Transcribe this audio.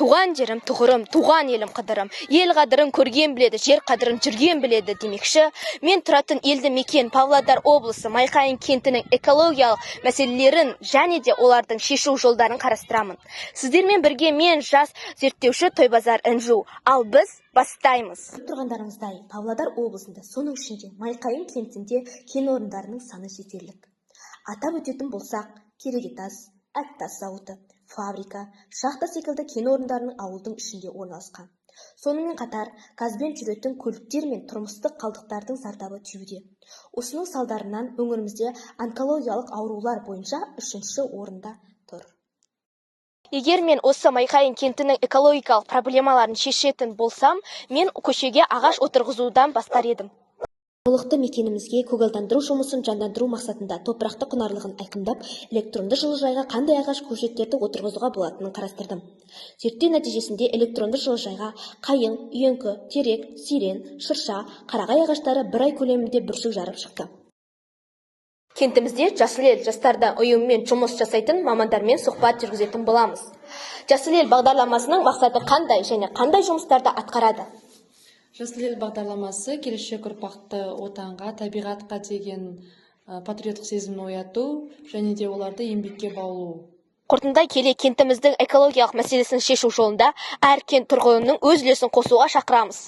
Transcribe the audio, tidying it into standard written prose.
Туған жерім тұғырым, туған елім қыдырым. Ел қадырын көрген біледі, жер қадырын жүрген біледі демекші. Мен тұратын елді мекен Павлодар облысы Майқайың кентінің экологиялық мәселелерін және де олардың шешу жолдарын қарастырамын. Сіздермен бірге мен жас зерттеуші Тойбазар Інжу. Ал біз бастаймыз. Тұрғандарыңыздай, Павлодар облысында, соның ішінде Майқайың кентінде кен орындарының саны жетерлік. Атап өтетін болсақ, Керегетас, Әктас зауыты, фабрика, шахта секілді кен орындарының ауылдың ішінде орналасқан. Сонымен қатар, газбен жүретін көліктер мен тұрмыстық қалдықтардың зардабы тиюде. Осының салдарынан өңірімізде онкологиялық аурулар бойынша 3-ші орында тұр. Егер мен осы Майқайың кентінің экологиялық проблемаларын шешетін болсам, мен көшеге ағаш отырғызудан бастар едім. Жергілікті мекенімізге көгалдандыру жұмысын жандандыру мақсатында топырақты құнарлығын айқындап, электронды жылыжайға қандай ағаш көшеттерді отырғызуға болатынын қарастырдым. Зерттеу нәтижесінде электронды жылыжайға қайың, үйеңкі, терек, сирен, шырша, қарағай ағаштары бір ай көлемінде бүршік жарып шықты. Кентімізде Жасыл ел жастардан ұйыммен жұмыс жасайтын мамандармен сұхбат жүргізетін боламыз. Жасыл ел бағдарламасының мақсаты қандай және қандай жұмыстарды атқарады? Жасыл ел бағдарламасы келешек ұрпақты отанға, табиғатқа деген патриоттық сезімін ояту және де оларды еңбекке баулу. Қорытындай келе кентіміздің экологиялық мәселесін шешу жолында әр кент тұрғынының өз үлесін қосуға шақырамыз.